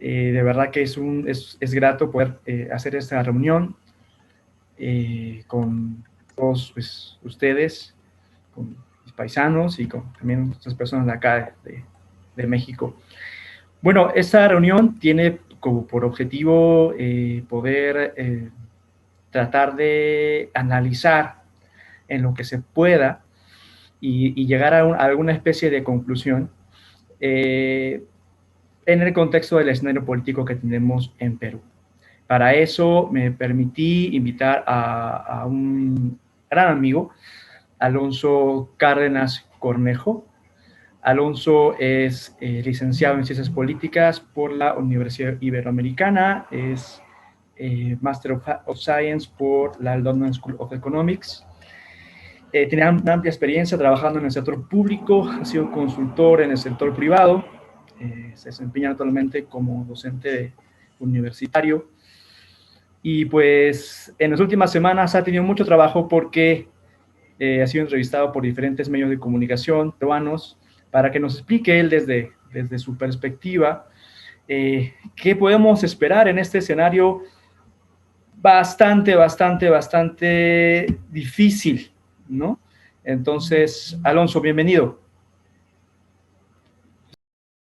De verdad que es grato poder hacer esta reunión con todos pues, ustedes, con mis paisanos y con también otras personas de acá de México. Bueno, esta reunión tiene como por objetivo poder tratar de analizar en lo que se pueda y llegar a alguna especie de conclusión en el contexto del escenario político que tenemos en Perú. Para eso me permití invitar a un gran amigo, Alonso Cárdenas Cornejo. Alonso es licenciado en Ciencias Políticas por la Universidad Iberoamericana, es Master of Science por la London School of Economics. Tiene una amplia experiencia trabajando en el sector público, ha sido consultor en el sector privado, se desempeña actualmente como docente universitario y pues en las últimas semanas ha tenido mucho trabajo porque ha sido entrevistado por diferentes medios de comunicación peruanos para que nos explique él desde su perspectiva qué podemos esperar en este escenario bastante difícil, ¿no? Entonces, Alonso, bienvenido.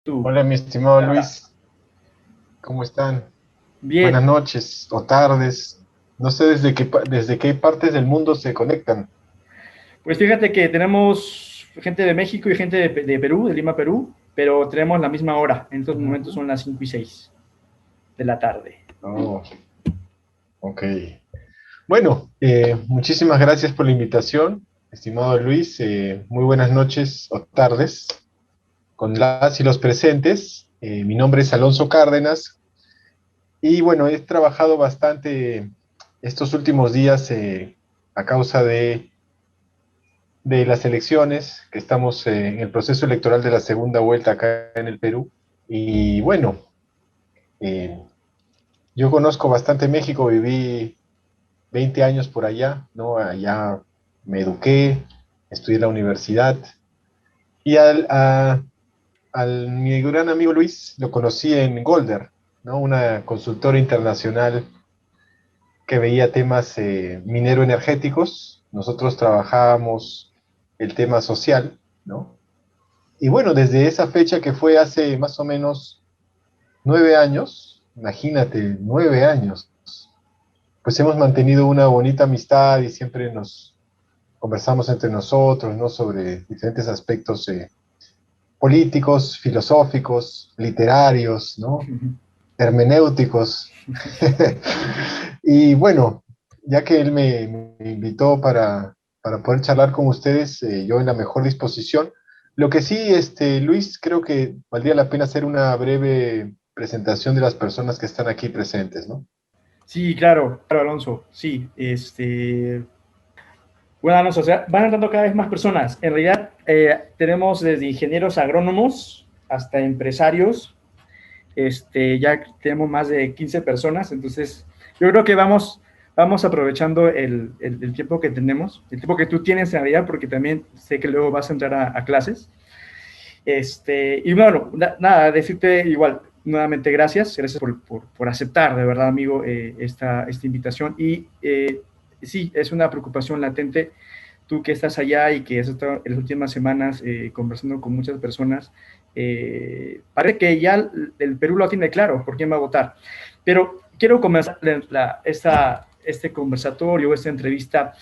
Hola, mi estimado Luis, ¿cómo están? Bien, Buenas noches o tardes. No sé desde qué partes del mundo se conectan. pues fíjate que tenemos gente de México y gente de Perú, de Lima, Perú, pero tenemos la misma hora. En estos momentos son las 5:06 de la tarde. Oh, ok. Bueno, muchísimas gracias por la invitación, estimado Luis. Muy buenas noches o tardes con las y los presentes. Mi nombre es Alonso Cárdenas y bueno, he trabajado bastante estos últimos días a causa de las elecciones, que estamos en el proceso electoral de la segunda vuelta acá en el Perú. Y bueno, eh, yo conozco bastante México, viví 20 años por allá, ¿no? Allá me eduqué, estudié en la universidad y al mi gran amigo Luis lo conocí en Golder, ¿no? Una consultora internacional que veía temas minero-energéticos. Nosotros trabajábamos el tema social, ¿no? Y bueno, desde esa fecha que fue hace más o menos 9 años, imagínate, 9 años, pues hemos mantenido una bonita amistad y siempre nos conversamos entre nosotros, ¿no? Sobre diferentes aspectos políticos, filosóficos, literarios, ¿no? Hermenéuticos. Y bueno, ya que él me invitó para poder charlar con ustedes, yo en la mejor disposición. Lo que sí, Luis, creo que valdría la pena hacer una breve presentación de las personas que están aquí presentes, ¿no? Sí, claro, Alonso, sí, bueno, Alonso, o sea, van entrando cada vez más personas. En realidad, tenemos desde ingenieros agrónomos hasta empresarios, ya tenemos más de 15 personas, entonces yo creo que vamos aprovechando el tiempo que tenemos, el tiempo que tú tienes en realidad, porque también sé que luego vas a entrar a clases. Y bueno, nada, decirte igual, nuevamente gracias por aceptar, de verdad, amigo, esta invitación. Y sí, es una preocupación latente, tú que estás allá y que has estado en las últimas semanas conversando con muchas personas, parece que ya el Perú lo tiene claro por quién va a votar. Pero quiero comenzar este conversatorio, esta entrevista,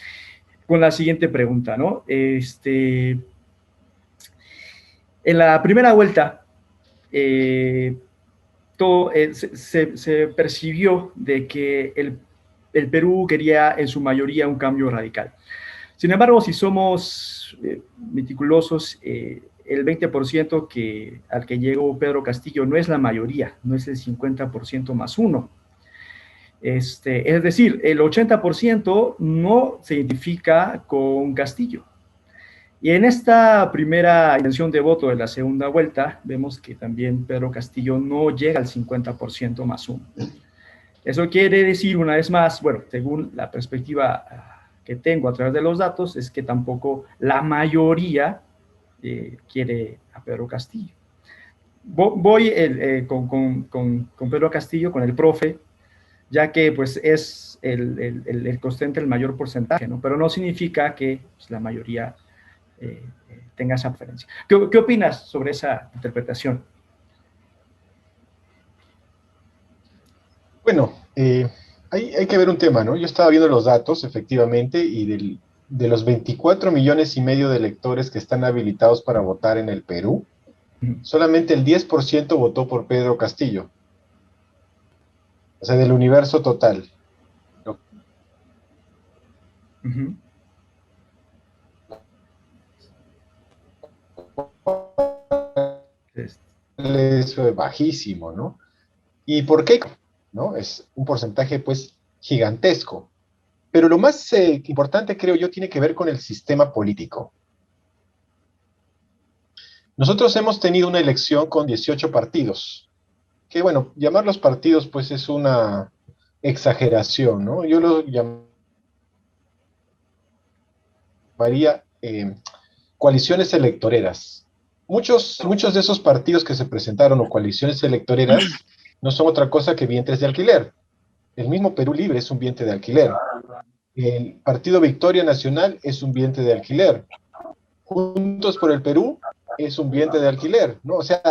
con la siguiente pregunta, ¿no? En la primera vuelta, todo, se percibió de que el Perú quería en su mayoría un cambio radical. Sin embargo, si somos meticulosos, el 20% al que llegó Pedro Castillo no es la mayoría, no es el 50% más uno. Es decir, el 80% no se identifica con Castillo. Y en esta primera intención de voto de la segunda vuelta, vemos que también Pedro Castillo no llega al 50% más uno. Eso quiere decir, una vez más, bueno, según la perspectiva que tengo a través de los datos, es que tampoco la mayoría quiere a Pedro Castillo. Voy con Pedro Castillo, con el profe, ya que pues es el que ostenta el mayor porcentaje, ¿no? Pero no significa que pues, la mayoría tenga esa preferencia. ¿Qué opinas sobre esa interpretación? Bueno, hay que ver un tema, ¿no? Yo estaba viendo los datos, efectivamente, y de los 24,5 millones de electores que están habilitados para votar en el Perú, solamente el 10% votó por Pedro Castillo, o sea, del universo total. Uh -huh. Es bajísimo, ¿no? ¿Y por qué? ¿No? Es un porcentaje, pues, gigantesco. Pero lo más importante, creo yo, tiene que ver con el sistema político. Nosotros hemos tenido una elección con 18 partidos, que bueno, llamarlos partidos pues es una exageración, ¿no? Yo lo llamaría coaliciones electoreras. Muchos de esos partidos que se presentaron o coaliciones electoreras no son otra cosa que vientres de alquiler. El mismo Perú Libre es un vientre de alquiler. El Partido Victoria Nacional es un vientre de alquiler. Juntos por el Perú es un vientre de alquiler, ¿no? O sea,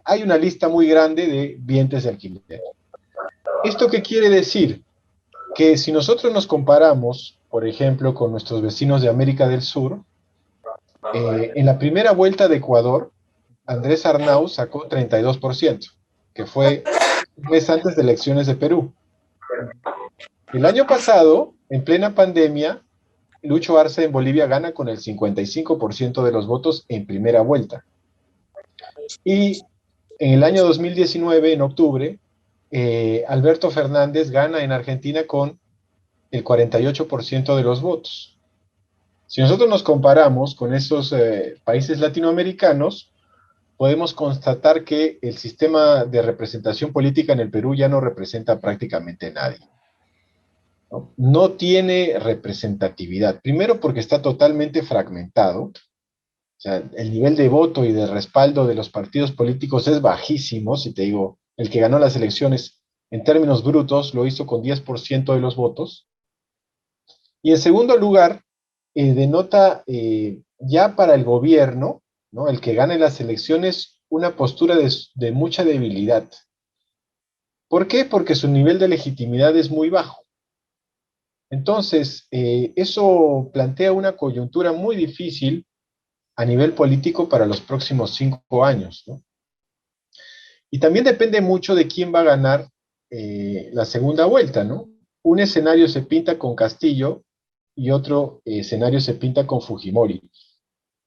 hay una lista muy grande de vientres de alquiler. ¿Esto qué quiere decir? Que si nosotros nos comparamos, por ejemplo, con nuestros vecinos de América del Sur, en la primera vuelta de Ecuador, Andrés Arnau sacó 32%, que fue un mes antes de elecciones de Perú. El año pasado, en plena pandemia, Lucho Arce en Bolivia gana con el 55% de los votos en primera vuelta. Y en el año 2019, en octubre, Alberto Fernández gana en Argentina con el 48% de los votos. Si nosotros nos comparamos con esos países latinoamericanos, podemos constatar que el sistema de representación política en el Perú ya no representa prácticamente a nadie. ¿No? No tiene representatividad. Primero porque está totalmente fragmentado. O sea, el nivel de voto y de respaldo de los partidos políticos es bajísimo. Si te digo, el que ganó las elecciones en términos brutos lo hizo con 10% de los votos. Y en segundo lugar, denota ya para el gobierno, ¿no? El que gane las elecciones, una postura de mucha debilidad. ¿Por qué? Porque su nivel de legitimidad es muy bajo. Entonces, eso plantea una coyuntura muy difícil a nivel político para los próximos 5 años, ¿no? Y también depende mucho de quién va a ganar la segunda vuelta, ¿no? Un escenario se pinta con Castillo y otro escenario se pinta con Fujimori.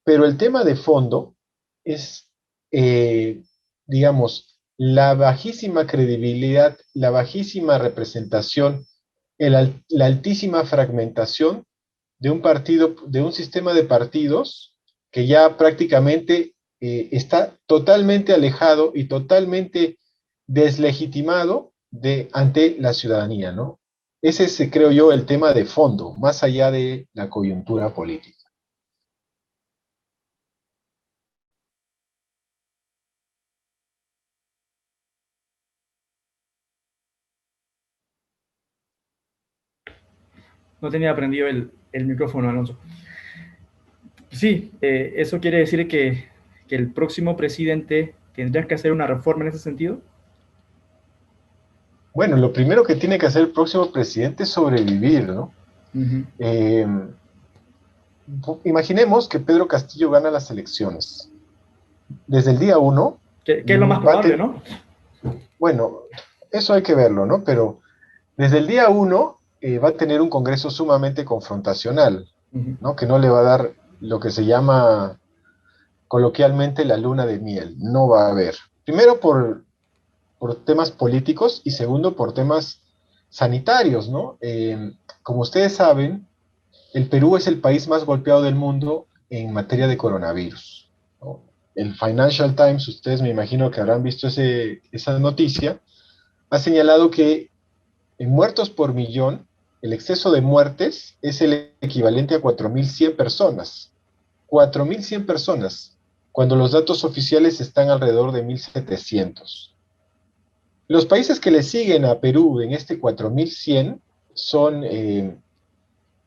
Pero el tema de fondo es, eh, digamos, la bajísima credibilidad, la bajísima representación, la altísima fragmentación de un partido, de un sistema de partidos que ya prácticamente está totalmente alejado y totalmente deslegitimado ante la ciudadanía, ¿no? Ese es, creo yo, el tema de fondo, más allá de la coyuntura política. No tenía prendido el micrófono, Alonso. Sí, eso quiere decir que el próximo presidente tendría que hacer una reforma en ese sentido. Bueno, lo primero que tiene que hacer el próximo presidente es sobrevivir, ¿no? Uh-huh. Imaginemos que Pedro Castillo gana las elecciones. Desde el día uno, Que es lo más probable, ¿no? bueno, eso hay que verlo, ¿no? Pero desde el día uno va a tener un Congreso sumamente confrontacional, Uh-huh. ¿no? Que no le va a dar lo que se llama coloquialmente la luna de miel, no va a haber. Primero por temas políticos y segundo por temas sanitarios, ¿no? Como ustedes saben, el Perú es el país más golpeado del mundo en materia de coronavirus, ¿no? El Financial Times, ustedes me imagino que habrán visto esa noticia, ha señalado que en muertos por millón, el exceso de muertes es el equivalente a 4.100 personas. 4.100 personas. cuando los datos oficiales están alrededor de 1.700. Los países que le siguen a Perú en este 4.100 son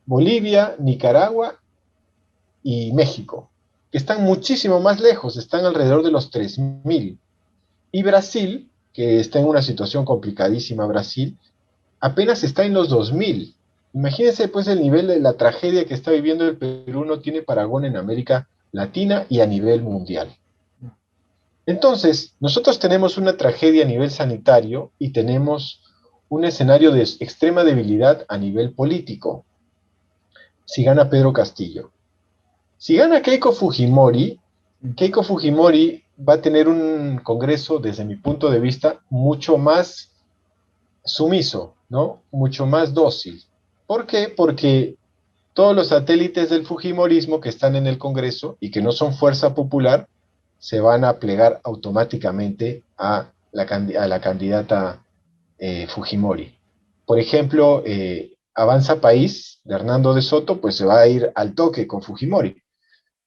Bolivia, Nicaragua y México, que están muchísimo más lejos, están alrededor de los 3.000. Y Brasil, que está en una situación complicadísima, Brasil, apenas está en los 2.000. Imagínense pues el nivel de la tragedia que está viviendo el Perú no tiene paragón en América Latina y a nivel mundial. Entonces, nosotros tenemos una tragedia a nivel sanitario y tenemos un escenario de extrema debilidad a nivel político. Si gana Pedro Castillo. Si gana Keiko Fujimori va a tener un Congreso, desde mi punto de vista, mucho más sumiso, ¿no? Mucho más dócil. ¿Por qué? Porque todos los satélites del Fujimorismo que están en el Congreso y que no son fuerza popular se van a plegar automáticamente a la candidata Fujimori. Por ejemplo, Avanza País de Hernando de Soto, pues se va a ir al toque con Fujimori.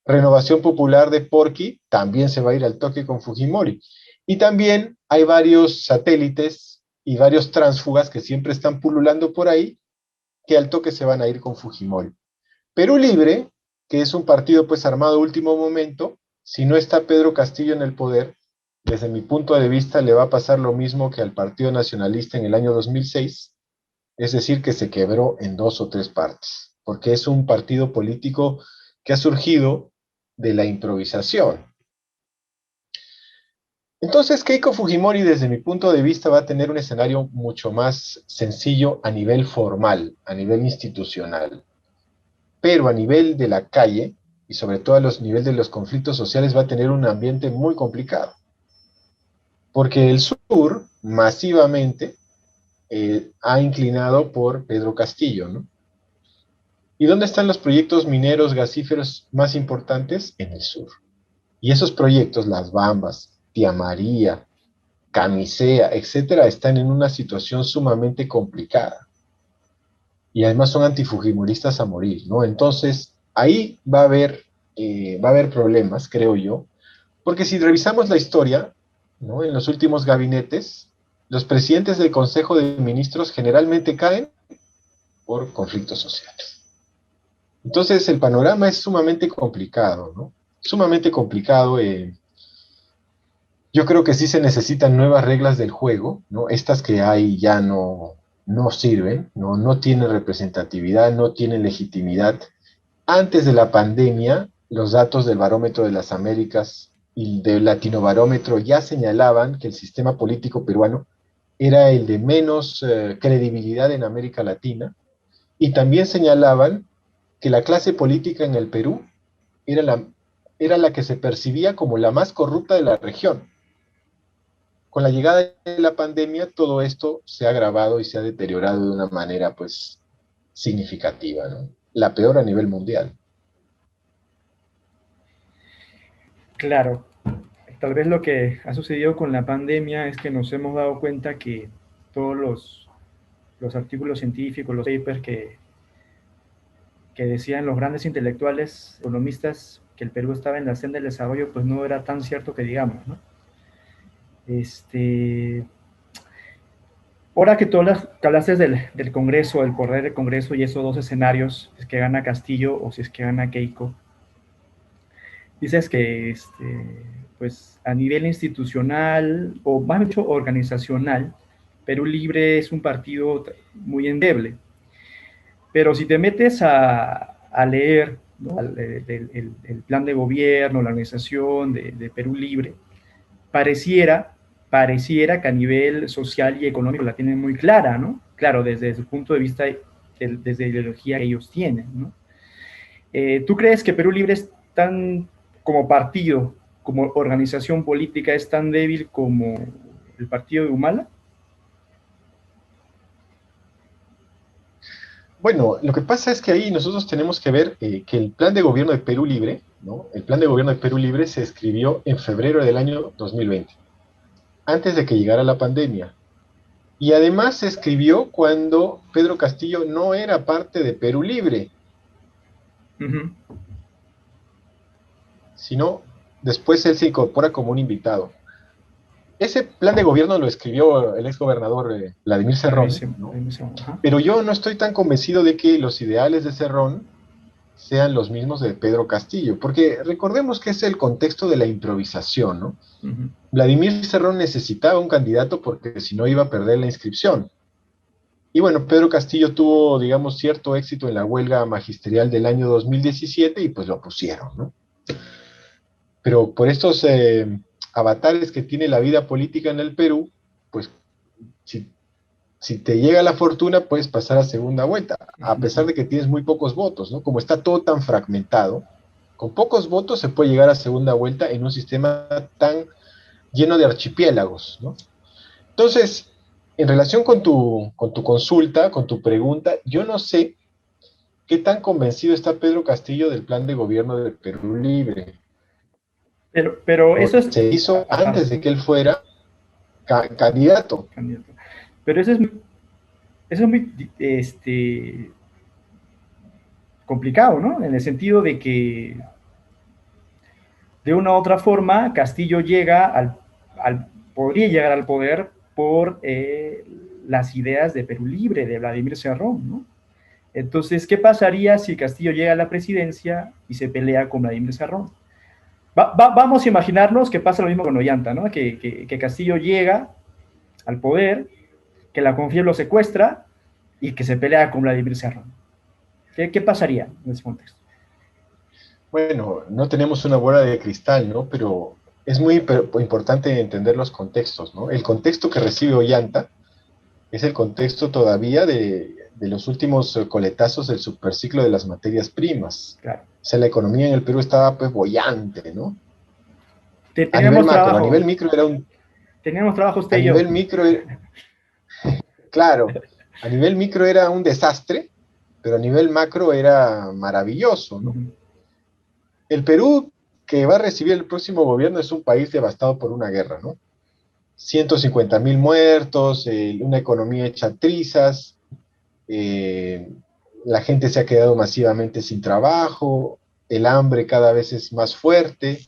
Renovación Popular de Porqui también se va a ir al toque con Fujimori. Y también hay varios satélites y varios tránsfugas que siempre están pululando por ahí, que al toque se van a ir con Fujimori. Perú Libre, que es un partido pues armado a último momento, si no está Pedro Castillo en el poder, desde mi punto de vista le va a pasar lo mismo que al Partido Nacionalista en el año 2006, es decir, que se quebró en 2 o 3 partes, porque es un partido político que ha surgido de la improvisación. Entonces, Keiko Fujimori, desde mi punto de vista, va a tener un escenario mucho más sencillo a nivel formal, a nivel institucional. Pero a nivel de la calle, y sobre todo a los niveles de los conflictos sociales, va a tener un ambiente muy complicado. Porque el sur, masivamente, ha inclinado por Pedro Castillo, ¿no? ¿Y dónde están los proyectos mineros gasíferos más importantes? En el sur. Y esos proyectos, Las Bambas, Tía María, Camisea, etcétera, están en una situación sumamente complicada. Y además son antifujimoristas a morir, ¿no? Entonces, ahí va a haber problemas, creo yo, porque si revisamos la historia, ¿no? En los últimos gabinetes, los presidentes del Consejo de Ministros generalmente caen por conflictos sociales. Entonces, el panorama es sumamente complicado, ¿no? Sumamente complicado. Yo creo que sí se necesitan nuevas reglas del juego, ¿no? Estas que hay ya no sirven, no tienen representatividad, no tienen legitimidad. Antes de la pandemia, los datos del Barómetro de las Américas y del Latinobarómetro ya señalaban que el sistema político peruano era el de menos credibilidad en América Latina, y también señalaban que la clase política en el Perú era era la que se percibía como la más corrupta de la región. Con la llegada de la pandemia, todo esto se ha agravado y se ha deteriorado de una manera, pues, significativa, ¿no? La peor a nivel mundial. Claro, tal vez lo que ha sucedido con la pandemia es que nos hemos dado cuenta que todos los artículos científicos, los papers que decían los grandes intelectuales, economistas, que el Perú estaba en la senda del desarrollo, pues no era tan cierto que digamos, ¿no? Este, ahora que tú hablaste del Congreso, del poder del Congreso y esos dos escenarios, si es que gana Castillo o si es que gana Keiko, dices que pues a nivel institucional o más bien organizacional, Perú Libre es un partido muy endeble. Pero si te metes a leer, ¿no? el plan de gobierno, la organización de Perú Libre, pareciera, pareciera que a nivel social y económico la tienen muy clara, ¿no? Claro, desde su punto de vista, desde la ideología que ellos tienen, ¿no? ¿Tú crees que Perú Libre es tan, como partido, como organización política, es tan débil como el partido de Humala? Bueno, lo que pasa es que ahí nosotros tenemos que ver que el plan de gobierno de Perú Libre, ¿no? El plan de gobierno de Perú Libre se escribió en febrero del año 2020, antes de que llegara la pandemia. Y además se escribió cuando Pedro Castillo no era parte de Perú Libre, Uh -huh. sino después él se incorpora como un invitado. Ese plan de gobierno lo escribió el exgobernador Vladimir Cerrón, ¿no? Ajá. Pero yo no estoy tan convencido de que los ideales de Cerrón sean los mismos de Pedro Castillo, porque recordemos que es el contexto de la improvisación, ¿no? Ujú. Vladimir Cerrón necesitaba un candidato porque si no iba a perder la inscripción. Y bueno, Pedro Castillo tuvo, digamos, cierto éxito en la huelga magisterial del año 2017 y pues lo pusieron, ¿no? Pero por estos avatares que tiene la vida política en el Perú, pues si, si te llega la fortuna, puedes pasar a segunda vuelta, a pesar Ujú. de que tienes muy pocos votos, ¿no? Como está todo tan fragmentado, con pocos votos se puede llegar a segunda vuelta en un sistema tan lleno de archipiélagos, ¿no? Entonces, en relación con tu consulta, con tu pregunta, yo no sé qué tan convencido está Pedro Castillo del plan de gobierno de Perú Libre. Pero eso es... Se hizo Ajá, antes de que él fuera candidato. candidato. Pero eso es muy complicado, ¿no? En el sentido de que de una u otra forma Castillo llega podría llegar al poder por las ideas de Perú Libre, de Vladimir Cerrón, ¿no? Entonces, ¿qué pasaría si Castillo llega a la presidencia y se pelea con Vladimir Cerrón? Vamos a imaginarnos que pasa lo mismo con Ollanta, ¿no? Que Castillo llega al poder, que la Confiel lo secuestra y que se pelea con Vladimir Cerrón. ¿Qué pasaría en ese contexto? Bueno, no tenemos una bola de cristal, ¿no? Pero es muy importante entender los contextos, ¿no? El contexto que recibe Ollanta es el contexto todavía de los últimos coletazos del superciclo de las materias primas. Claro. O sea, la economía en el Perú estaba pues bollante, ¿no? A nivel Teníamos macro, a trabajo, nivel micro era un, teníamos trabajo a usted y yo. nivel micro, claro, a nivel micro era un desastre, pero a nivel macro era maravilloso, ¿no? Uh-huh. El Perú que va a recibir el próximo gobierno es un país devastado por una guerra, ¿no? 150.000 muertos, una economía hecha trizas, eh, la gente se ha quedado masivamente sin trabajo, el hambre cada vez es más fuerte.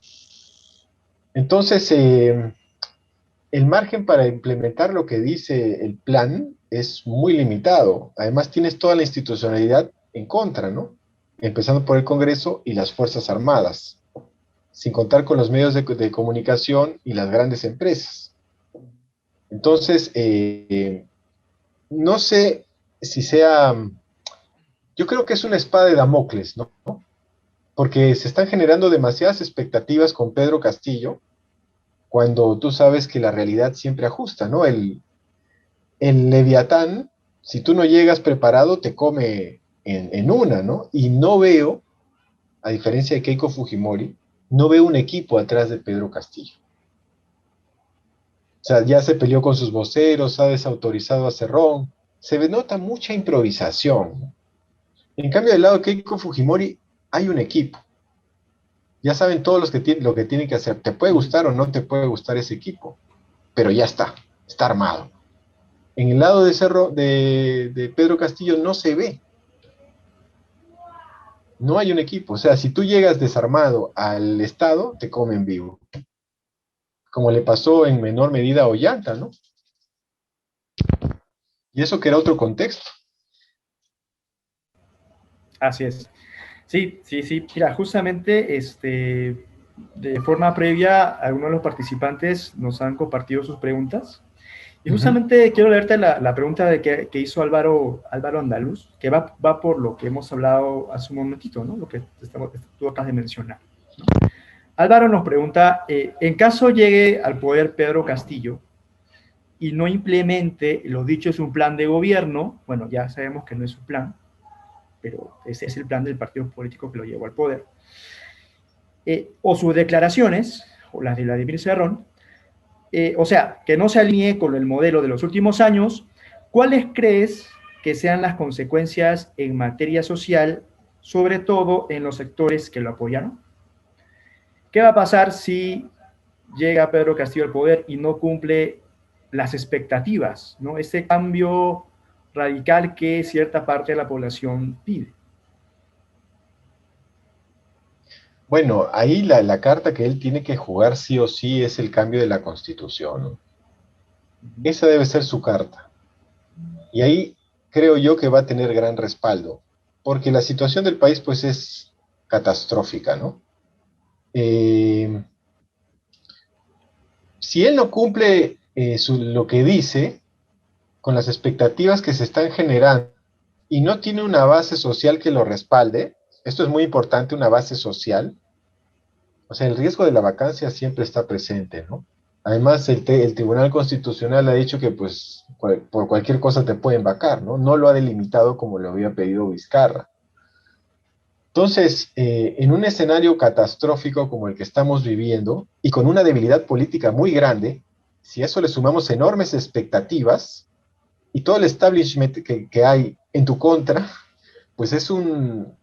Entonces, el margen para implementar lo que dice el plan es muy limitado. Además, tienes toda la institucionalidad en contra, ¿no? Empezando por el Congreso y las Fuerzas Armadas, sin contar con los medios de comunicación y las grandes empresas. Entonces, no sé si sea, yo creo que es una espada de Damocles, ¿no? Porque se están generando demasiadas expectativas con Pedro Castillo, cuando tú sabes que la realidad siempre ajusta, ¿no? El Leviatán, si tú no llegas preparado, te come en una, ¿no? Y no veo, a diferencia de Keiko Fujimori, no veo un equipo atrás de Pedro Castillo. O sea, ya se peleó con sus voceros, ha desautorizado a Cerrón, se nota mucha improvisación. En cambio, del lado de Keiko Fujimori hay un equipo. Ya saben todos los que lo que tienen que hacer. Te puede Uh-huh. gustar o no te puede gustar ese equipo, pero ya está armado. En el lado de Cerro, de Pedro Castillo no se ve, no hay un equipo. O sea, si tú llegas desarmado al Estado, te comen vivo. Como le pasó en menor medida a Ollanta, ¿no? Y eso que era otro contexto. Así es. Sí, sí, sí. Mira, justamente de forma previa, algunos de los participantes nos han compartido sus preguntas. Y Uh -huh. justamente quiero leerte la pregunta que hizo Álvaro Andaluz, que va por lo que hemos hablado hace un momentito, ¿no? Lo que tú acabas de mencionar, ¿no? Álvaro nos pregunta, en caso llegue al poder Pedro Castillo y no implemente lo dicho es un plan de gobierno, bueno, ya sabemos que no es un plan, pero ese es el plan del partido político que lo llevó al poder, o sus declaraciones, o las de Vladimir Cerrón, o sea, que no se alinee con el modelo de los últimos años, ¿cuáles crees que sean las consecuencias en materia social, sobre todo en los sectores que lo apoyaron? ¿Qué va a pasar si llega Pedro Castillo al poder y no cumple las expectativas, ¿no? Ese cambio radical que cierta parte de la población pide? Bueno, ahí la carta que él tiene que jugar sí o sí es el cambio de la Constitución, ¿no? Ujú. Esa debe ser su carta. Y ahí creo yo que va a tener gran respaldo, porque la situación del país pues es catastrófica, ¿no? Eh, si él no cumple lo que dice, con las expectativas que se están generando, y no tiene una base social que lo respalde, esto es muy importante, una base social, o sea, el riesgo de la vacancia siempre está presente, ¿no? Además, el Tribunal Constitucional ha dicho que pues por cualquier cosa te pueden vacar, ¿no? No lo ha delimitado como lo había pedido Vizcarra. Entonces, en un escenario catastrófico como el que estamos viviendo y con una debilidad política muy grande, si a eso le sumamos enormes expectativas y todo el establishment que hay en tu contra, pues es una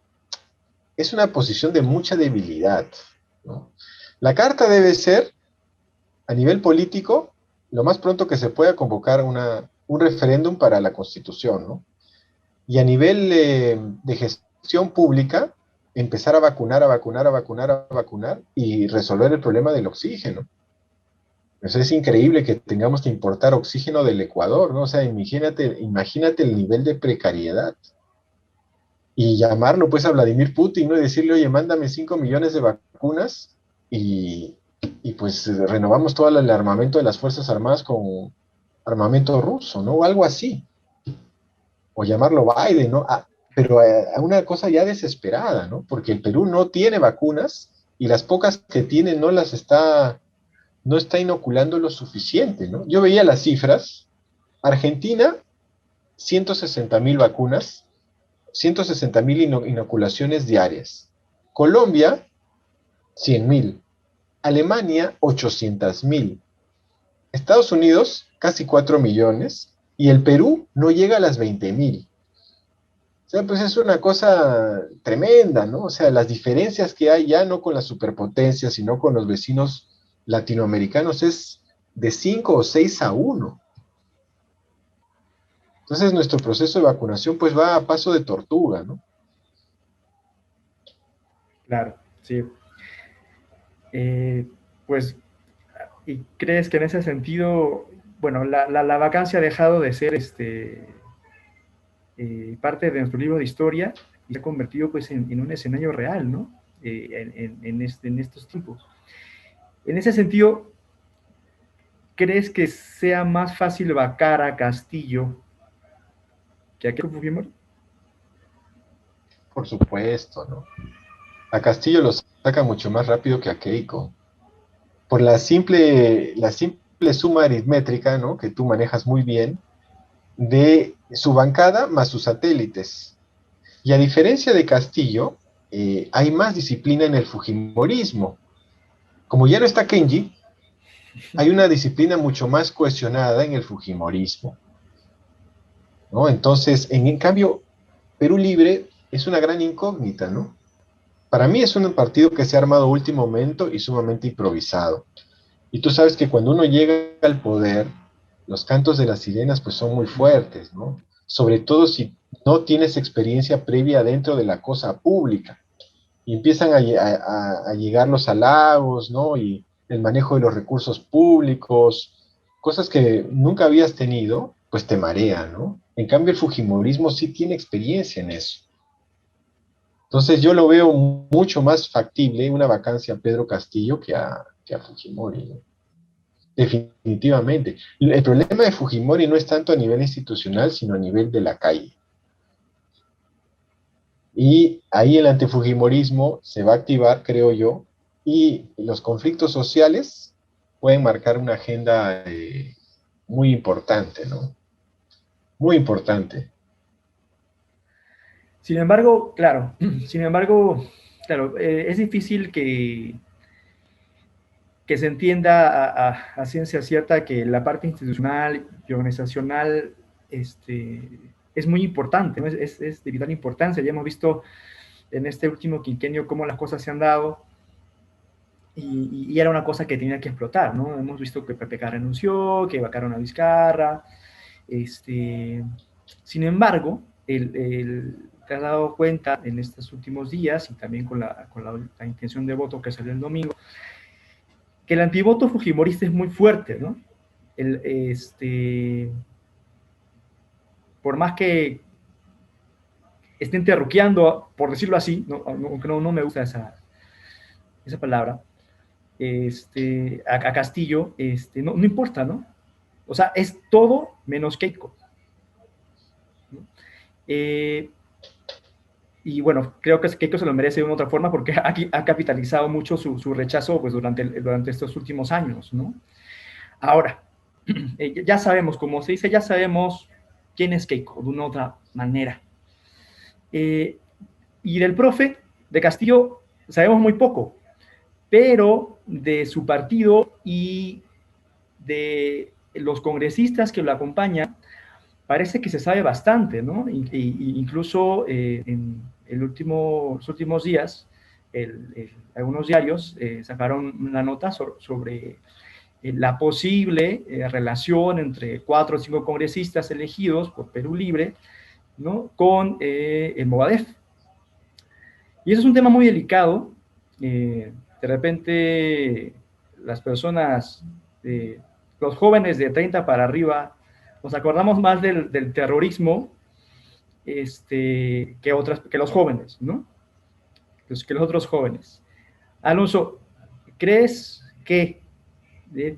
posición de mucha debilidad, ¿no? La carta debe ser, a nivel político, lo más pronto que se pueda convocar un referéndum para la Constitución, ¿no? Y a nivel de gestión pública, empezar a vacunar, a vacunar, a vacunar, a vacunar y resolver el problema del oxígeno. Eso es increíble que tengamos que importar oxígeno del Ecuador, ¿no? O sea, imagínate el nivel de precariedad. Y llamarlo pues a Vladimir Putin, ¿no? Y decirle, oye, mándame 5 millones de vacunas y, y pues renovamos todo el armamento de las Fuerzas Armadas con armamento ruso, ¿no? O algo así. O llamarlo Biden, ¿no? Pero a una cosa ya desesperada, ¿no? Porque el Perú no tiene vacunas y las pocas que tiene no está inoculando lo suficiente, ¿no? Yo veía las cifras, Argentina, 160.000 vacunas, 160.000 inoculaciones diarias. Colombia, 100.000. Alemania, 800.000. Estados Unidos, casi 4 millones. Y el Perú no llega a las 20.000. O sea, pues es una cosa tremenda, ¿no? O sea, las diferencias que hay ya no con las superpotencias, sino con los vecinos latinoamericanos es de 5 o 6 a 1. Entonces nuestro proceso de vacunación pues va a paso de tortuga, ¿no? Claro, sí. Eh, pues, ¿y crees que en ese sentido, bueno, la vacancia ha dejado de ser parte de nuestro libro de historia y se ha convertido pues en un escenario real, ¿no? En estos tiempos. En ese sentido, ¿crees que sea más fácil vacar a Castillo que a Keiko Fujimori? Por supuesto, ¿no? A Castillo lo saca mucho más rápido que a Keiko. Por la simple suma aritmétrica, ¿no? Que tú manejas muy bien, de su bancada más sus satélites. Y a diferencia de Castillo, hay más disciplina en el Fujimorismo. Como ya no está Kenji, hay una disciplina mucho más cohesionada en el Fujimorismo, ¿no? Entonces, en cambio, Perú Libre es una gran incógnita, ¿no? Para mí es un partido que se ha armado a último momento y sumamente improvisado. Y tú sabes que cuando uno llega al poder, los cantos de las sirenas pues son muy fuertes, ¿no? Sobre todo si no tienes experiencia previa dentro de la cosa pública. Y empiezan a llegar los halagos, ¿no? Y el manejo de los recursos públicos, cosas que nunca habías tenido, pues te marea, ¿no? En cambio, el Fujimorismo sí tiene experiencia en eso. Entonces yo lo veo mucho más factible una vacancia a Pedro Castillo que a Fujimori, ¿no? Definitivamente. El problema de Fujimori no es tanto a nivel institucional, sino a nivel de la calle. Y ahí el antifujimorismo se va a activar, creo yo, y los conflictos sociales pueden marcar una agenda muy importante, ¿no? Muy importante. Sin embargo, claro, sin embargo, claro, es difícil que se entienda a ciencia cierta que la parte institucional y organizacional es muy importante, ¿no? Es de vital importancia. Ya hemos visto en este último quinquenio cómo las cosas se han dado y era una cosa que tenía que explotar, ¿no? Hemos visto que PPK renunció, que vacaron a Vizcarra, este, sin embargo, te has dado cuenta en estos últimos días y también con la intención de voto que salió el domingo, que el antivoto fujimorista es muy fuerte, ¿no? El, por más que estén terruqueando, por decirlo así, aunque no me gusta esa palabra, a Castillo, no importa, ¿no? O sea, es todo menos Keiko, ¿no? Y bueno, creo que Keiko se lo merece de una otra forma porque ha capitalizado mucho su rechazo pues, durante estos últimos años, ¿no? Ahora, ya sabemos, como se dice, ya sabemos quién es Keiko de una otra manera. Y del profe, de Castillo, sabemos muy poco, pero de su partido y de los congresistas que lo acompañan, parece que se sabe bastante, ¿no? Incluso en los últimos días, algunos diarios sacaron una nota sobre la posible relación entre 4 o 5 congresistas elegidos por Perú Libre, ¿no? Con el Movadef. Y eso es un tema muy delicado. De repente, las personas, los jóvenes de 30 para arriba, nos acordamos más del terrorismo que los jóvenes, ¿no? Que los otros jóvenes. Alonso, ¿crees que,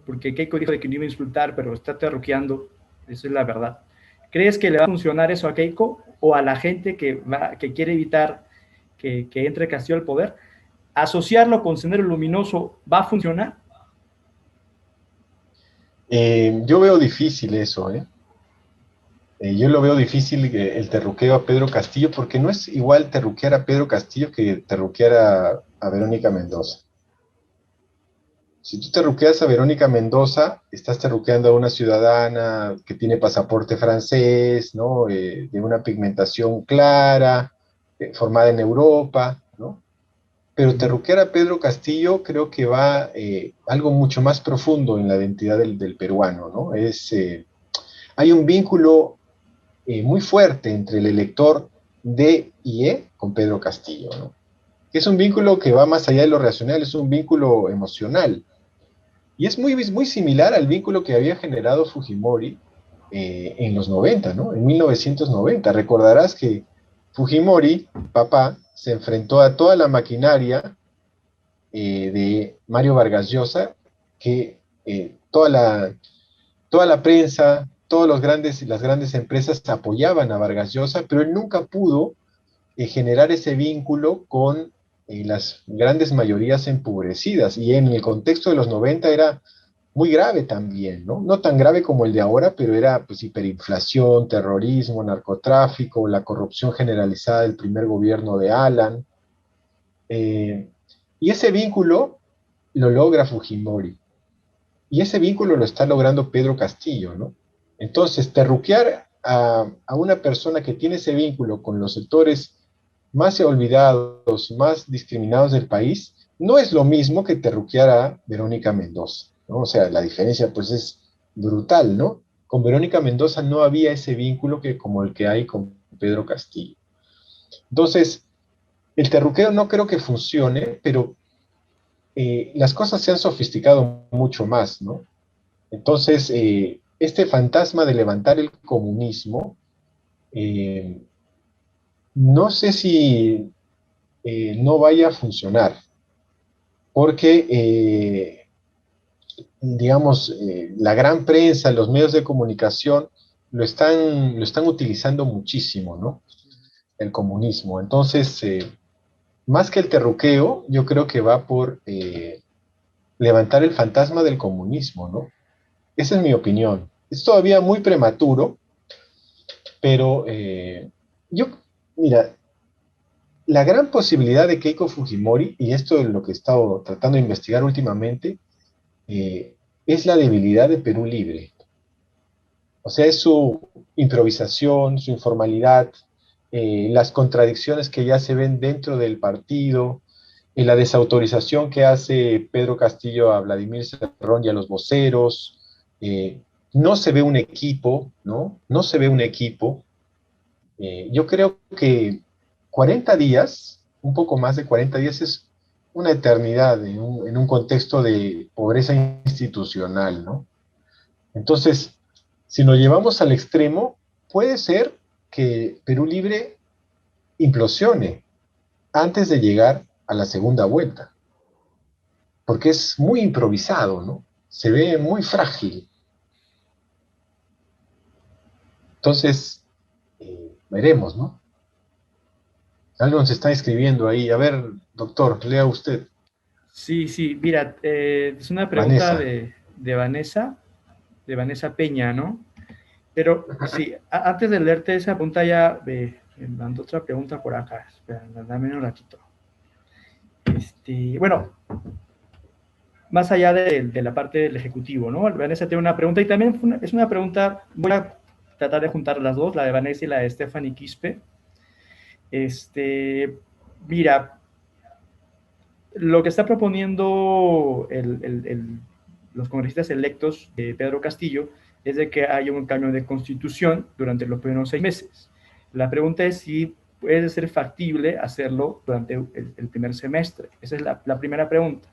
porque Keiko dijo de que no iba a insultar, pero está terruqueando, esa es la verdad, ¿crees que le va a funcionar eso a Keiko o a la gente que quiere evitar que entre Castillo al poder? ¿Asociarlo con Sendero Luminoso va a funcionar? Yo veo difícil eso, ¿eh? Yo lo veo difícil el terruqueo a Pedro Castillo, porque no es igual terruquear a Pedro Castillo que terruquear a Verónica Mendoza. Si tú terruqueas a Verónica Mendoza, estás terruqueando a una ciudadana que tiene pasaporte francés, ¿no? De una pigmentación clara, formada en Europa, ¿no? Pero terruquear a Pedro Castillo creo que va algo mucho más profundo en la identidad del peruano, ¿no? Hay un vínculo muy fuerte entre el elector de y con Pedro Castillo, ¿no? Que es un vínculo que va más allá de lo racional, es un vínculo emocional. Y es muy similar al vínculo que había generado Fujimori en los 90, ¿no? En 1990. Recordarás que Fujimori, papá, se enfrentó a toda la maquinaria de Mario Vargas Llosa, que toda la prensa, las grandes empresas apoyaban a Vargas Llosa, pero él nunca pudo generar ese vínculo con las grandes mayorías empobrecidas. Y en el contexto de los 90 era muy grave también, ¿no? No tan grave como el de ahora, pero era pues hiperinflación, terrorismo, narcotráfico, la corrupción generalizada del primer gobierno de Alan. Eh, y ese vínculo lo logra Fujimori. Y ese vínculo lo está logrando Pedro Castillo, ¿no? Entonces, terruquear a una persona que tiene ese vínculo con los sectores más olvidados, más discriminados del país, no es lo mismo que terruquear a Verónica Mendoza, ¿no? O sea, la diferencia pues es brutal, ¿no? Con Verónica Mendoza no había ese vínculo como el que hay con Pedro Castillo. Entonces, el terruqueo no creo que funcione, pero las cosas se han sofisticado mucho más, ¿no? Entonces, este fantasma de levantar el comunismo, eh, no sé si no vaya a funcionar, porque, digamos, la gran prensa, los medios de comunicación lo están utilizando muchísimo, ¿no? El comunismo. Entonces, más que el terruqueo, yo creo que va por levantar el fantasma del comunismo, ¿no? Esa es mi opinión. Es todavía muy prematuro, pero yo, mira, la gran posibilidad de Keiko Fujimori, y esto es lo que he estado tratando de investigar últimamente, es la debilidad de Perú Libre. O sea, es su improvisación, su informalidad, las contradicciones que ya se ven dentro del partido, la desautorización que hace Pedro Castillo a Vladimir Cerrón y a los voceros. No se ve un equipo, ¿no? No se ve un equipo. Yo creo que 40 días, un poco más de 40 días es una eternidad en un contexto de pobreza institucional, ¿no? Entonces, si nos llevamos al extremo, puede ser que Perú Libre implosione antes de llegar a la segunda vuelta, porque es muy improvisado, ¿no? Se ve muy frágil. Entonces, veremos, ¿no? Algo nos está escribiendo ahí. A ver, doctor, lea usted. Sí, sí, mira, es una pregunta Vanessa. de Vanessa Peña, ¿no? Pero sí, antes de leerte esa pregunta ya me mandó otra pregunta por acá. Espera, dame un ratito. Bueno, más allá de la parte del ejecutivo, ¿no? Vanessa tiene una pregunta y también es una pregunta, voy a tratar de juntar las dos, la de Vanessa y la de Stephanie Quispe. Mira, lo que está proponiendo los congresistas electos de Pedro Castillo es de que haya un cambio de constitución durante los primeros 6 meses. La pregunta es si puede ser factible hacerlo durante el primer semestre. Esa es la primera pregunta.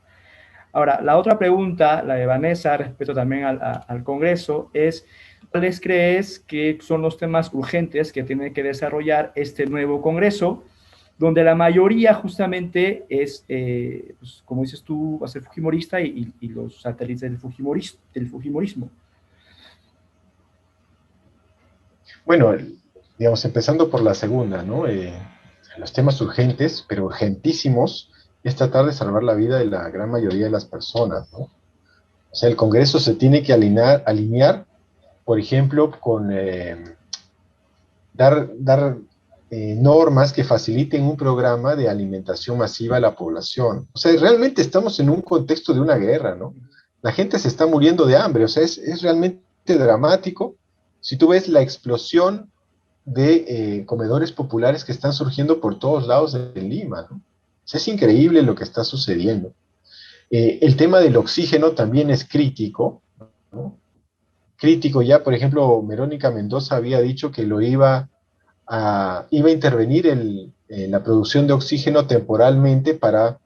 Ahora, la otra pregunta, la de Vanessa, respecto también al Congreso, es ¿cuáles crees que son los temas urgentes que tiene que desarrollar este nuevo Congreso? Donde la mayoría justamente es, pues, como dices tú, va a ser fujimorista y los satélites del fujimorismo. Bueno, digamos, empezando por la segunda, ¿no? Los temas urgentes, pero urgentísimos, es tratar de salvar la vida de la gran mayoría de las personas, ¿no? O sea, el Congreso se tiene que alinear, por ejemplo, con dar normas que faciliten un programa de alimentación masiva a la población. O sea, realmente estamos en un contexto de una guerra, ¿no? La gente se está muriendo de hambre, o sea, es realmente dramático. Si tú ves la explosión de comedores populares que están surgiendo por todos lados de Lima, ¿no? O sea, es increíble lo que está sucediendo. El tema del oxígeno también es crítico, ¿no? Crítico ya, por ejemplo, Verónica Mendoza había dicho que iba a intervenir la producción de oxígeno temporalmente para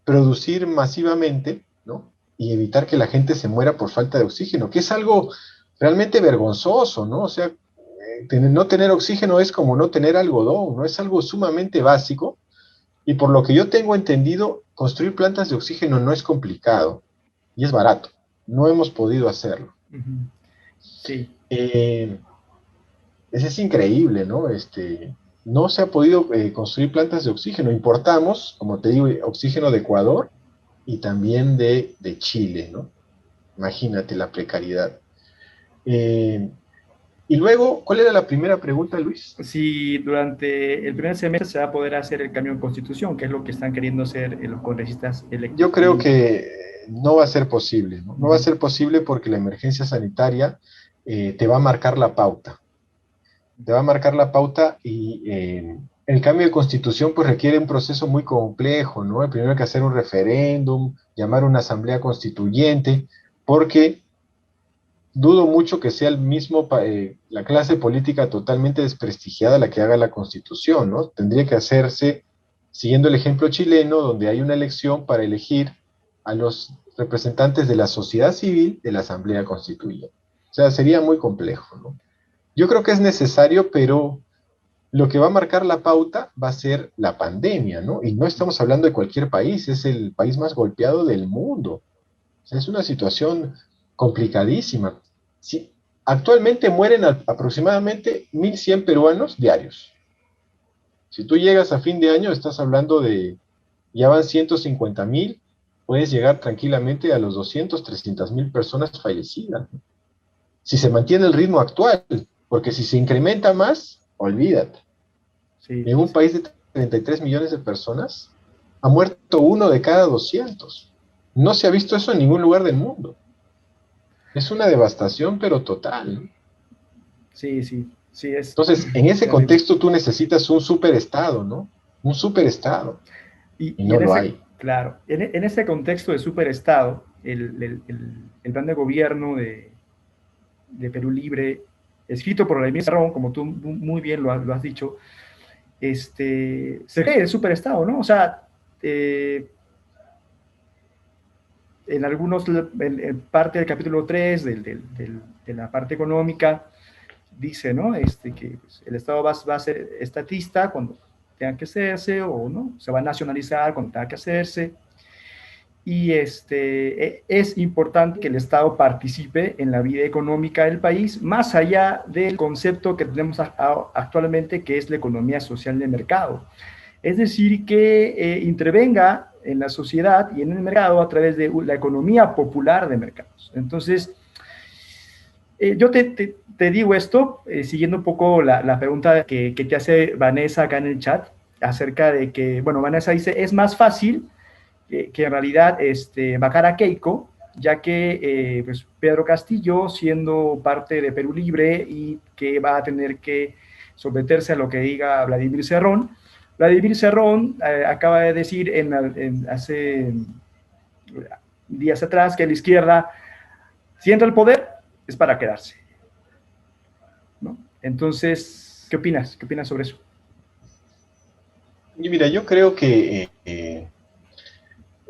producir masivamente, ¿no? Y evitar que la gente se muera por falta de oxígeno, que es algo realmente vergonzoso, ¿no? O sea, no tener oxígeno es como no tener algodón, ¿no? Es algo sumamente básico y por lo que yo tengo entendido, construir plantas de oxígeno no es complicado y es barato. No hemos podido hacerlo. Uh -huh. Sí. Es increíble, ¿no? No se ha podido construir plantas de oxígeno. Importamos, como te digo, oxígeno de Ecuador y también de Chile, ¿no? Imagínate la precariedad. Y luego, ¿cuál era la primera pregunta, Luis? Si durante el primer semestre se va a poder hacer el cambio en constitución, que es lo que están queriendo hacer los congresistas electos. Yo creo que no va a ser posible, ¿no? No va a ser posible porque la emergencia sanitaria te va a marcar la pauta. Te va a marcar la pauta y el cambio de constitución pues requiere un proceso muy complejo, ¿no? Primero hay que hacer un referéndum, llamar a una asamblea constituyente, porque dudo mucho que sea la clase política totalmente desprestigiada la que haga la constitución, ¿no? Tendría que hacerse siguiendo el ejemplo chileno, donde hay una elección para elegir a los representantes de la sociedad civil de la asamblea constituyente. O sea, sería muy complejo, ¿no? Yo creo que es necesario, pero lo que va a marcar la pauta va a ser la pandemia, ¿no? Y no estamos hablando de cualquier país, es el país más golpeado del mundo. O sea, es una situación complicadísima. Sí, actualmente mueren aproximadamente 1.100 peruanos diarios. Si tú llegas a fin de año, estás hablando ya van 150.000, puedes llegar tranquilamente a los 200, 300.000 personas fallecidas. Si se mantiene el ritmo actual, porque si se incrementa más, olvídate. Sí, En un sí. país de 33 millones de personas, ha muerto uno de cada 200. No se ha visto eso en ningún lugar del mundo. Es una devastación, pero total, ¿no? Sí, sí, sí, es Entonces, en ese terrible. contexto tú necesitas un superestado, ¿no? Un superestado. Y Y no en lo ese, hay. claro, en ese contexto de superestado, el plan de gobierno de Perú Libre, escrito por Vladimir Serrón, como tú muy bien lo has dicho, se cree el superestado, ¿no? O sea, en algunos, en parte del capítulo 3 de la parte económica, dice, ¿no? Que pues, el Estado va a ser estatista cuando tenga que hacerse, o no, se va a nacionalizar cuando tenga que hacerse. Y es importante que el Estado participe en la vida económica del país, más allá del concepto que tenemos actualmente, que es la economía social de mercado. Es decir, que intervenga en la sociedad y en el mercado a través de la economía popular de mercados. Entonces, yo te digo esto, siguiendo un poco la pregunta que te hace Vanessa acá en el chat, acerca de que, bueno, Vanessa dice, es más fácil que en realidad bajar a Keiko, ya que pues Pedro Castillo, siendo parte de Perú Libre y que va a tener que someterse a lo que diga Vladimir Cerrón acaba de decir hace días atrás que la izquierda, si entra al poder, es para quedarse, ¿no? Entonces, ¿qué opinas? ¿Qué opinas sobre eso? Y mira, yo creo que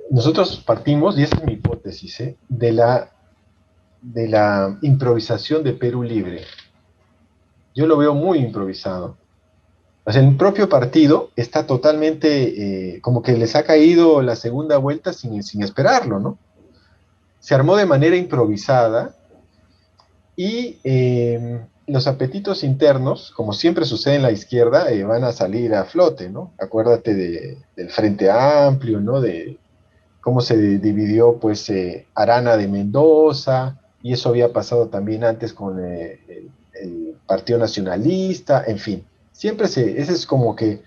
nosotros partimos, y esa es mi hipótesis, de la improvisación de Perú Libre. Yo lo veo muy improvisado. O sea, el propio partido está totalmente, como que les ha caído la segunda vuelta sin esperarlo, ¿no? Se armó de manera improvisada y los apetitos internos, como siempre sucede en la izquierda, van a salir a flote, ¿no? Acuérdate del Frente Amplio, ¿no? De cómo se dividió, pues, Arana de Mendoza, y eso había pasado también antes con el Partido Nacionalista, en fin. Ese es como que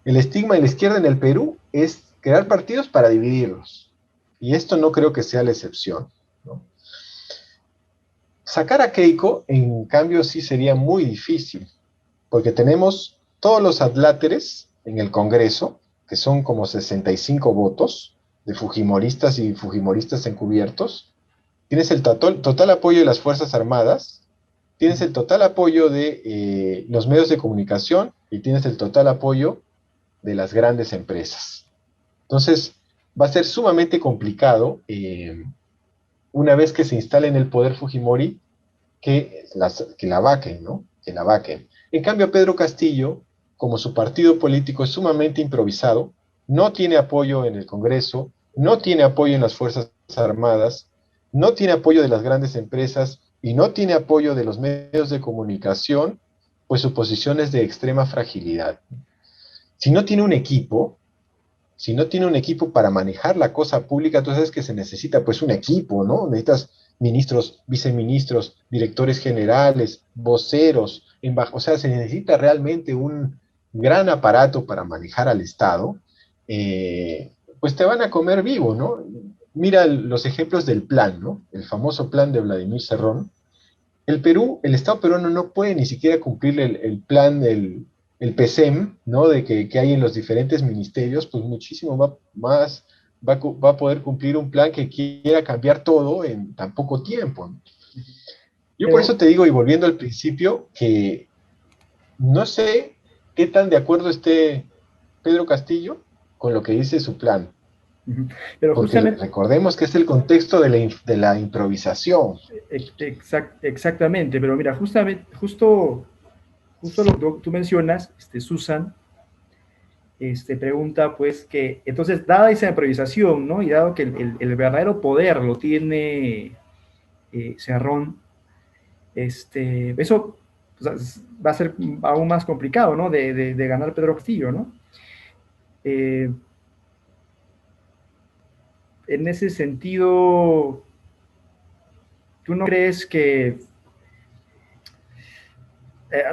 el estigma de la izquierda en el Perú es crear partidos para dividirlos. Y esto no creo que sea la excepción, ¿no? Sacar a Keiko, en cambio, sí sería muy difícil, porque tenemos todos los adláteres en el Congreso, que son como 65 votos de fujimoristas y fujimoristas encubiertos. Tienes el total apoyo de las Fuerzas Armadas, tienes el total apoyo de los medios de comunicación y tienes el total apoyo de las grandes empresas. Entonces, va a ser sumamente complicado una vez que se instale en el poder Fujimori que la vaquen, ¿no? Que la vaquen. En cambio, Pedro Castillo, como su partido político es sumamente improvisado, no tiene apoyo en el Congreso, no tiene apoyo en las Fuerzas Armadas, no tiene apoyo de las grandes empresas y no tiene apoyo de los medios de comunicación, pues su posición es de extrema fragilidad. Si no tiene un equipo, si no tiene un equipo para manejar la cosa pública, tú sabes que se necesita pues un equipo, ¿no? Necesitas ministros, viceministros, directores generales, voceros, o sea, se necesita realmente un gran aparato para manejar al Estado, pues te van a comer vivo, ¿no? Mira los ejemplos del plan, ¿no? El famoso plan de Vladimir Cerrón. El Estado peruano no puede ni siquiera cumplir el plan el PSEM, ¿no? De que hay en los diferentes ministerios, pues muchísimo más va a poder cumplir un plan que quiera cambiar todo en tan poco tiempo, ¿no? Yo por eso Pero, te digo, y volviendo al principio, que no sé qué tan de acuerdo esté Pedro Castillo con lo que dice su plan, pero porque justamente, recordemos que es el contexto de la improvisación. exactamente, pero mira, justo lo que tú mencionas, Susan, pregunta pues que, entonces, dada esa improvisación, ¿no? Y dado que el verdadero poder lo tiene Cerrón, eso o sea, va a ser aún más complicado, ¿no? De ganar Pedro Castillo, ¿no? Eh, en ese sentido, ¿tú no crees que...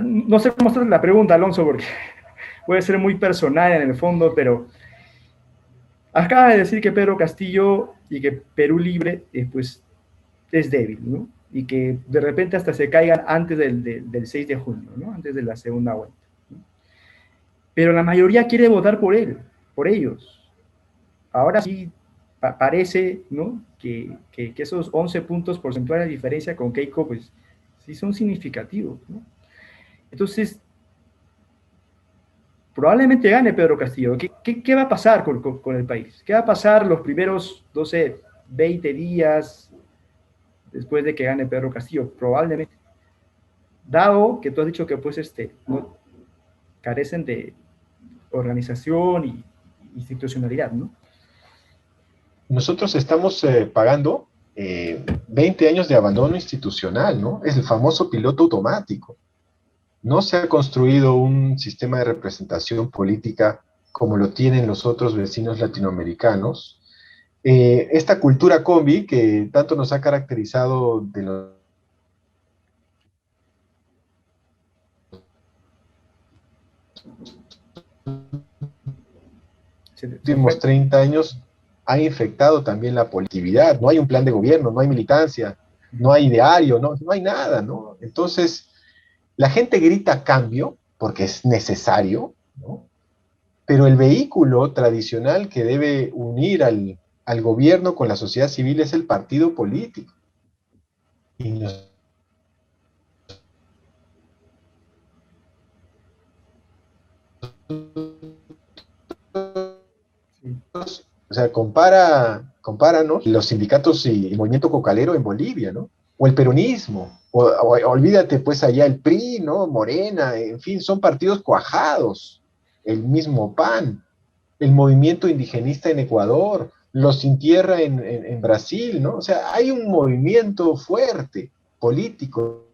no sé cómo está la pregunta, Alonso, porque puede ser muy personal en el fondo, pero acaba de decir que Pedro Castillo y que Perú Libre, pues, es débil, ¿no? Y que de repente hasta se caigan antes del 6 de junio, ¿no? Antes de la segunda vuelta, ¿no? Pero la mayoría quiere votar por él, por ellos. Ahora sí parece, ¿no? Que esos 11 puntos porcentuales de diferencia con Keiko, pues, sí son significativos, ¿no? Entonces, probablemente gane Pedro Castillo. ¿Qué va a pasar con el país? ¿Qué va a pasar los primeros, no sé, 20 días después de que gane Pedro Castillo? Probablemente. Dado que tú has dicho que pues no, carecen de organización y institucionalidad, ¿no? Nosotros estamos pagando 20 años de abandono institucional, ¿no? Es el famoso piloto automático. No se ha construido un sistema de representación política como lo tienen los otros vecinos latinoamericanos. Esta cultura combi que tanto nos ha caracterizado de los Se últimos fue. 30 años ha infectado también la politividad. No hay un plan de gobierno, no hay militancia, no hay ideario, no hay nada, ¿no? Entonces, la gente grita cambio porque es necesario, ¿no? Pero el vehículo tradicional que debe unir al gobierno con la sociedad civil es el partido político. Y nos, Sí, o sea, compáranos los sindicatos y el movimiento cocalero en Bolivia, ¿no? O el peronismo, olvídate pues allá el PRI, ¿no? Morena, en fin, son partidos cuajados, el mismo PAN, el movimiento indigenista en Ecuador, los sin tierra en Brasil, ¿no? O sea, hay un movimiento fuerte, político,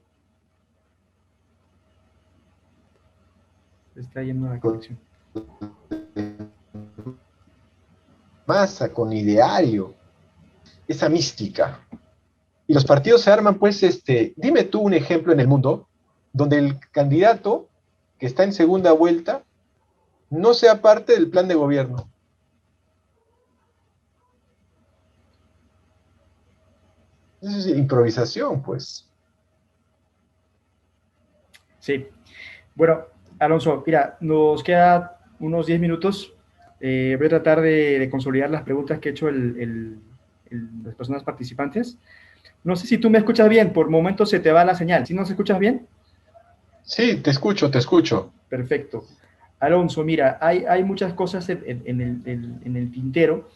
está yendo la conexión. masa, con ideario, esa mística. Y los partidos se arman, pues, dime tú un ejemplo en el mundo donde el candidato que está en segunda vuelta no sea parte del plan de gobierno. Eso es improvisación, pues. Sí. Bueno, Alonso, mira, nos queda unos 10 minutos. Voy a tratar de consolidar las preguntas que he hecho las personas participantes. No sé si tú me escuchas bien, por momentos se te va la señal. ¿Sí nos escuchas bien? Sí, te escucho, te escucho. Perfecto. Alonso, mira, hay muchas cosas en el tintero.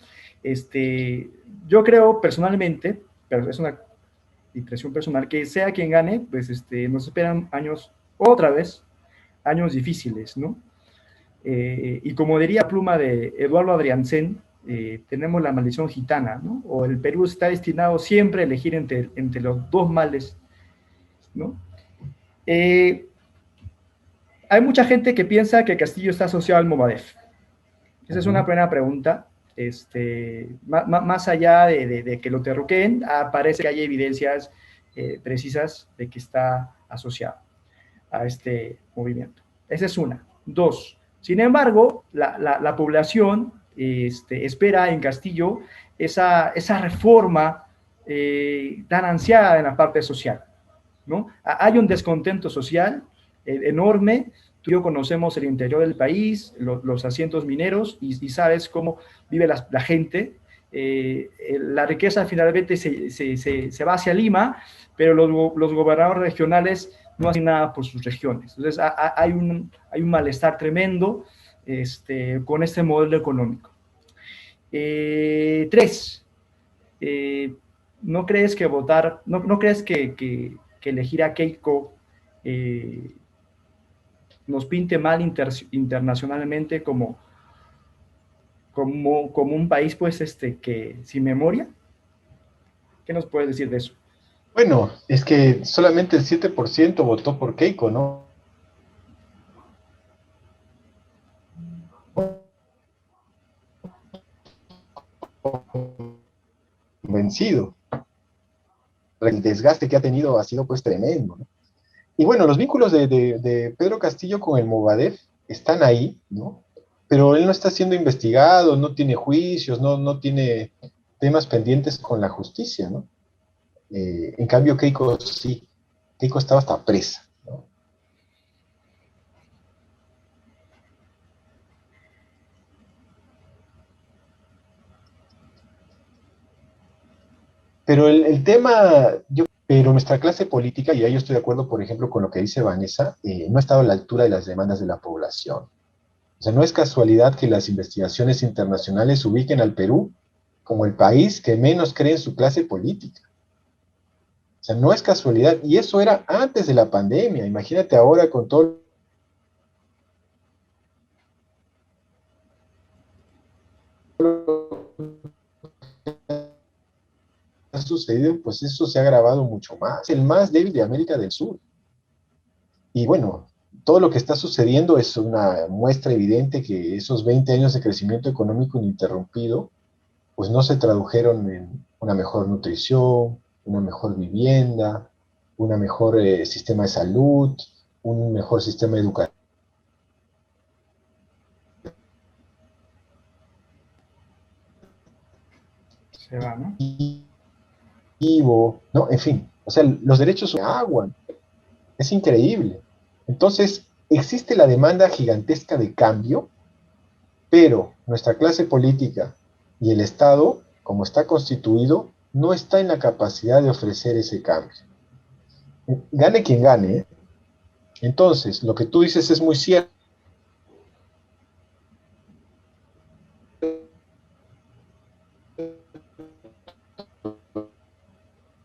Yo creo personalmente, pero es una impresión personal, que sea quien gane, pues nos esperan años, otra vez, años difíciles, ¿no? Y como diría Pluma de Eduardo Adriansen, tenemos la maldición gitana, ¿no? O el Perú está destinado siempre a elegir entre los dos males, ¿no? Eh, Hay mucha gente que piensa que Castillo está asociado al Movadef. Esa es una primera pregunta. Más allá de que lo terruqueen, parece que hay evidencias precisas de que está asociado a este movimiento. Esa es una. Dos, sin embargo, la población espera en Castillo esa reforma tan ansiada en la parte social, ¿no? Hay un descontento social enorme. Tú y yo conocemos el interior del país, los asientos mineros, y sabes cómo vive la gente. La riqueza finalmente se va hacia Lima, pero los gobernadores regionales no hacen nada por sus regiones. Entonces hay un malestar tremendo con este modelo económico. Tres, ¿no crees que votar, no crees que elegir a Keiko eh, nos pinte mal internacionalmente como un país pues que sin memoria? ¿Qué nos puedes decir de eso? Bueno, es que solamente el 7% votó por Keiko, ¿no? Vencido. El desgaste que ha tenido ha sido pues tremendo, ¿no? Y bueno, los vínculos de Pedro Castillo con el Movadef están ahí, ¿no? Pero él no está siendo investigado, no tiene juicios, no tiene temas pendientes con la justicia, ¿no? En cambio, Keiko sí, Keiko estaba hasta presa, ¿no? Pero el tema, pero nuestra clase política, y ahí yo estoy de acuerdo, por ejemplo, con lo que dice Vanessa, no ha estado a la altura de las demandas de la población. O sea, no es casualidad que las investigaciones internacionales ubiquen al Perú como el país que menos cree en su clase política. O sea, no es casualidad. Y eso era antes de la pandemia. Imagínate ahora con todo lo que ha sucedido, pues eso se ha agravado mucho más. El más débil de América del Sur. Y bueno, todo lo que está sucediendo es una muestra evidente que esos 20 años de crecimiento económico ininterrumpido, pues no se tradujeron en una mejor nutrición, una mejor vivienda, un mejor sistema de salud, un mejor sistema educativo. Se va, ¿no? ¿No? En fin, o sea, los derechos son agua, es increíble. Entonces, existe la demanda gigantesca de cambio, pero nuestra clase política y el Estado, como está constituido, no está en la capacidad de ofrecer ese cambio. Gane quien gane, ¿eh? Entonces, lo que tú dices es muy cierto.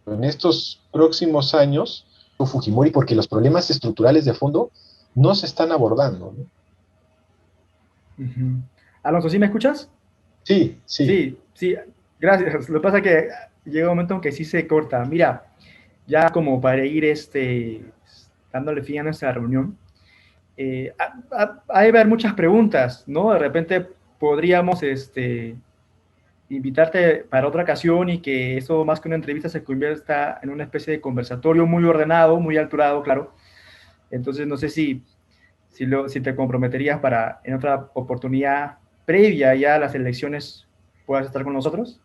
En estos próximos años, Fujimori, porque los problemas estructurales de fondo no se están abordando, ¿no? Alonso, ¿sí me escuchas? Sí, sí. Sí, sí, gracias. Lo que pasa es que llega un momento en que sí se corta. Mira, ya como para ir dándole fin a nuestra reunión, hay haber muchas preguntas, ¿no? De repente podríamos invitarte para otra ocasión y que eso más que una entrevista se convierta en una especie de conversatorio muy ordenado, muy alturado, claro. Entonces no sé si te comprometerías para en otra oportunidad previa ya a las elecciones puedas estar con nosotros.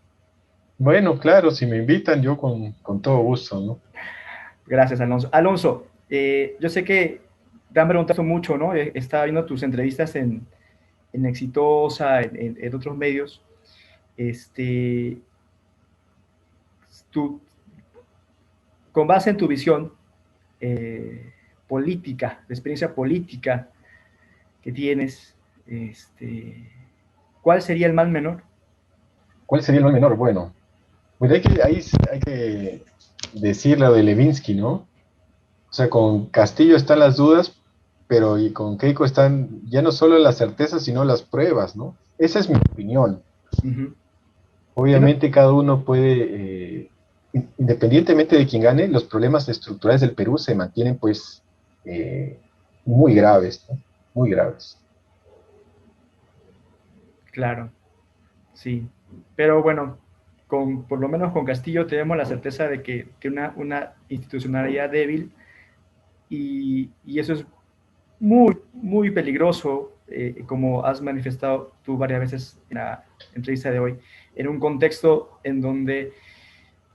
Bueno, claro, si me invitan, yo con todo gusto, ¿no? Gracias, Alonso. Alonso, yo sé que te han preguntado mucho, ¿no? Estaba viendo tus entrevistas en Exitosa, en otros medios. Este, tú, con base en tu visión política, de experiencia política que tienes, ¿cuál sería el mal menor? ¿Cuál sería el mal menor? Bueno, pues hay que decir lo de Levinsky, ¿no? O sea, con Castillo están las dudas, pero y con Keiko están ya no solo las certezas, sino las pruebas, ¿no? Esa es mi opinión. Uh -huh. Sí, no, Obviamente cada uno puede, independientemente de quién gane, los problemas estructurales del Perú se mantienen pues eh, muy graves, ¿no? Muy graves. claro, sí. Pero bueno, por lo menos con Castillo tenemos la certeza de que una institucionalidad débil y eso es muy, muy peligroso, como has manifestado tú varias veces en la entrevista de hoy, en un contexto en donde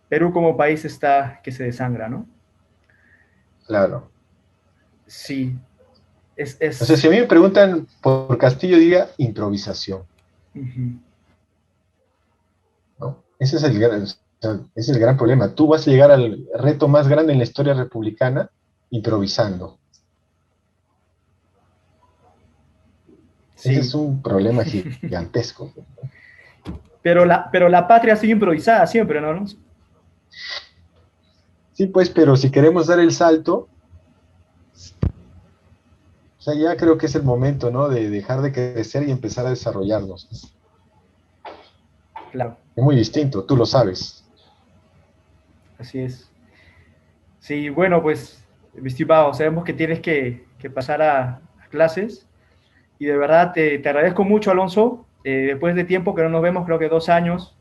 Perú como país está que se desangra, ¿no? Claro. Sí, O sea, si es a mí me preguntan por Castillo, diga improvisación, uh -huh. ¿no? Ese es es el gran problema. Tú vas a llegar al reto más grande en la historia republicana improvisando. Ese es Sí, un problema gigantesco. pero la patria sigue improvisada siempre, ¿no? Sí, pues, pero si queremos dar el salto, o sea, ya creo que es el momento, ¿no? De dejar de crecer y empezar a desarrollarnos. Claro, Es muy distinto, tú lo sabes. así es. Sí, bueno, pues, mi estimado, sabemos que tienes que pasar a clases y de verdad te agradezco mucho, Alonso. Después de tiempo que no nos vemos, creo que 2 años,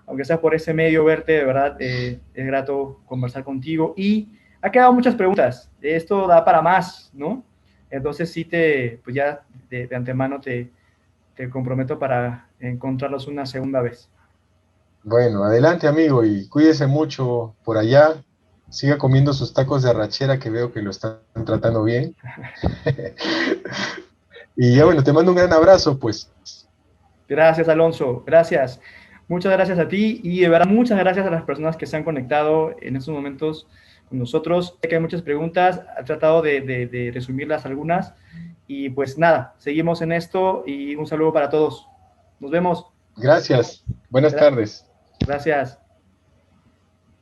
aunque sea por ese medio verte, de verdad es grato conversar contigo. Y ha quedado muchas preguntas. Esto da para más, ¿no? Entonces sí pues ya de antemano te comprometo para encontrarlos una segunda vez. Bueno, adelante, amigo, y cuídese mucho por allá. Siga comiendo sus tacos de arrachera que veo que lo están tratando bien. Y ya bueno, te mando un gran abrazo, pues. Gracias, Alonso. Gracias. Muchas gracias a ti y de verdad muchas gracias a las personas que se han conectado en estos momentos con nosotros. Sé que hay muchas preguntas, he tratado de resumirlas algunas Y pues nada, seguimos en esto y un saludo para todos. Nos vemos. Gracias. Buenas Gra- tardes. Gracias.